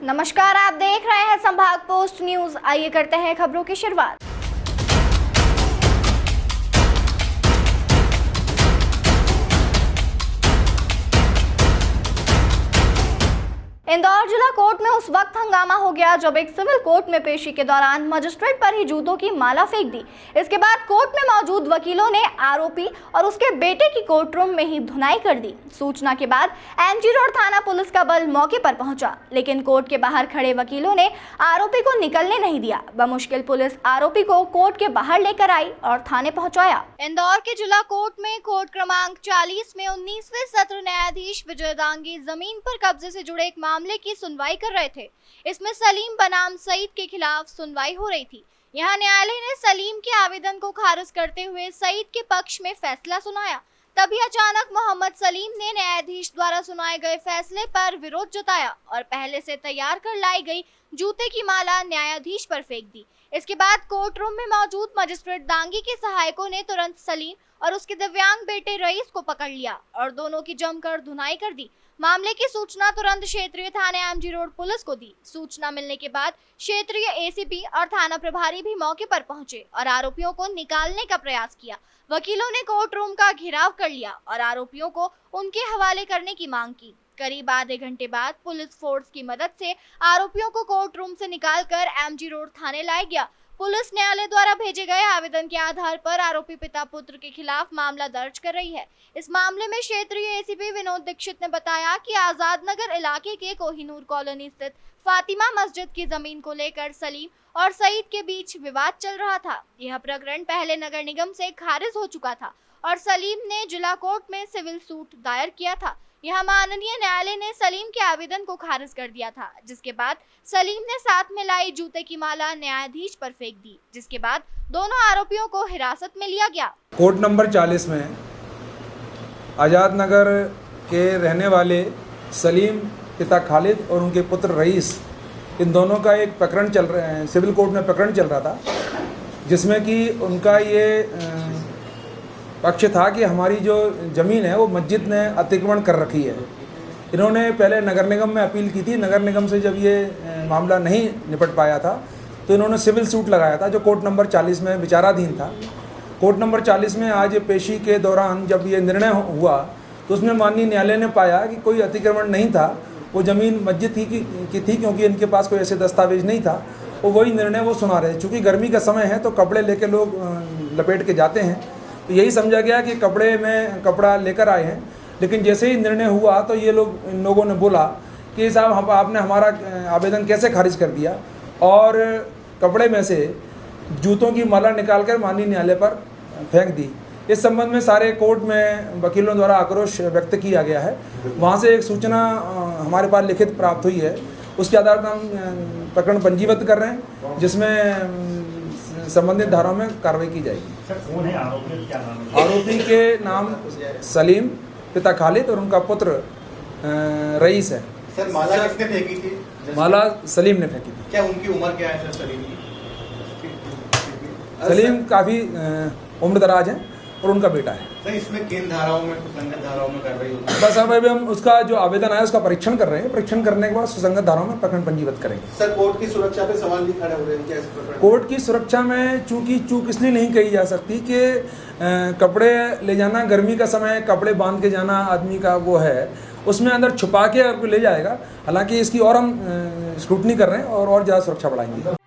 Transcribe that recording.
नमस्कार, आप देख रहे हैं संभाग पोस्ट न्यूज। आइए करते हैं खबरों की शुरुआत। इंदौर जिला कोर्ट में उस वक्त हंगामा हो गया जब एक सिविल कोर्ट में पेशी के दौरान मजिस्ट्रेट पर ही जूतों की माला फेंक दी। इसके बाद कोर्ट में मौजूद वकीलों ने आरोपी और उसके बेटे की कोर्ट रूम में ही धुनाई कर दी। सूचना के बाद एमजी रोड थाना पुलिस का बल मौके पर पहुंचा, लेकिन कोर्ट के बाहर खड़े वकीलों ने आरोपी को निकलने नहीं दिया। बमुश्किल पुलिस आरोपी को कोर्ट के बाहर लेकर आई और थाने पहुंचाया। इंदौर के जिला कोर्ट में कोर्ट क्रमांक 40 में 19वें सत्र न्यायाधीश विजय दांगी जमीन पर कब्जे से जुड़े एक मामले की सुनवाई कर रहे थे। इसमें सलीम बनाम सईद के खिलाफ सुनवाई हो रही थी। यहां न्यायालय ने सलीम के आवेदन को खारिज करते हुए सईद के पक्ष में फैसला सुनाया। तभी अचानक मोहम्मद सलीम ने न्यायाधीश द्वारा सुनाए गए फैसले पर विरोध जताया और पहले से तैयार कर लाई गई जूते की माला न्यायाधीश पर फेंक दी। इसके बाद कोर्ट रूम में मौजूद मजिस्ट्रेट दांगी के सहायकों ने तुरंत सलीम और उसके दिव्यांग बेटे रईस को पकड़ लिया और दोनों की जमकर धुनाई कर दी। मामले की सूचना तुरंत क्षेत्रीय थाने एमजी रोड पुलिस को दी। सूचना मिलने के बाद क्षेत्रीय एसीपी और थाना प्रभारी भी मौके पर पहुंचे और आरोपियों को निकालने का प्रयास किया। वकीलों ने कोर्ट रूम का घेराव कर लिया और आरोपियों को उनके हवाले करने की मांग की। करीब आधे घंटे बाद पुलिस फोर्स की मदद से आरोपियों को कोर्ट रूम से निकालकर एमजी रोड थाने लाया गया। पुलिस न्यायालय द्वारा भेजे गए आवेदन के आधार पर आरोपी पिता पुत्र के खिलाफ मामला दर्ज कर रही है। इस मामले में क्षेत्रीय एसीपी विनोद दीक्षित ने बताया कि आजाद नगर इलाके के कोहिनूर कॉलोनी स्थित फातिमा मस्जिद की जमीन को लेकर सलीम और सईद के बीच विवाद चल रहा था। यह प्रकरण पहले नगर निगम से खारिज हो चुका था और सलीम ने जिला कोर्ट में सिविल सूट दायर किया था। यह माननीय न्यायालय ने सलीम के आवेदन को खारिज कर दिया था, जिसके बाद सलीम ने साथ में लाई जूते की माला न्यायाधीश पर फेंक दी, जिसके बाद दोनों आरोपियों को हिरासत में लिया गया। कोर्ट नंबर 40 में आजाद नगर के रहने वाले सलीम पिता खालिद और उनके पुत्र रईस, इन दोनों का एक प्रकरण चल रहा है, सिविल कोर्ट में प्रकरण चल रहा था, जिसमें कि उनका ये पक्ष था कि हमारी जो ज़मीन है वो मस्जिद ने अतिक्रमण कर रखी है। इन्होंने पहले नगर निगम में अपील की थी। नगर निगम से जब ये मामला नहीं निपट पाया था तो इन्होंने सिविल सूट लगाया था, जो कोर्ट नंबर 40 में विचाराधीन था। कोर्ट नंबर 40 में आज पेशी के दौरान जब ये निर्णय हुआ तो उसमें माननीय न्यायालय ने पाया कि कोई अतिक्रमण नहीं था, वो ज़मीन मस्जिद की थी, क्योंकि इनके पास कोई ऐसे दस्तावेज नहीं था। वो वही निर्णय वो सुना रहे। चूँकि गर्मी का समय है तो कपड़े लेके लोग लपेट के जाते हैं, तो यही समझा गया कि कपड़े में कपड़ा लेकर आए हैं। लेकिन जैसे ही निर्णय हुआ तो ये लोग, इन लोगों ने बोला कि साहब आपने हमारा आवेदन कैसे खारिज कर दिया, और कपड़े में से जूतों की माला निकालकर माननीय न्यायालय पर फेंक दी। इस संबंध में सारे कोर्ट में वकीलों द्वारा आक्रोश व्यक्त किया गया है। वहाँ से एक सूचना हमारे पास लिखित प्राप्त हुई है, उसके आधार पर हम प्रकरण पंजीबद्ध कर रहे हैं, जिसमें संबंधित धाराओं में कार्रवाई की जाएगी। सर, कौन है आरोपी? क्या नाम है? आरोपी के नाम सलीम पिता खालिद और उनका पुत्र रईस है। सर, माला किसने फेंकी थी? माला सलीम ने फेंकी थी। क्या उनकी उम्र क्या है सर सलीम की? सलीम काफ़ी उम्रदराज है और उनका बेटा है। सर, इसमें किन धाराओं में, सुसंगत धाराओं में कार्रवाई होगी? बस अब अभी हम उसका जो आवेदन आया उसका परीक्षण कर रहे हैं। परीक्षण करने के बाद सुसंगत धाराओं में प्रकरण पंजीबद्ध करेंगे। सर, कोर्ट की सुरक्षा पे सवाल भी खड़े हो रहे हैं क्या इस प्रकरण? कोर्ट की सुरक्षा में चूक इसलिए नहीं कही जा सकती कि कपड़े ले जाना, गर्मी का समय कपड़े बांध के जाना आदमी का वो है, उसमें अंदर छुपा के अगर कोई ले जाएगा। हालांकि इसकी और हम स्क्रूटनी कर रहे हैं और ज़्यादा सुरक्षा बढ़ाएंगे।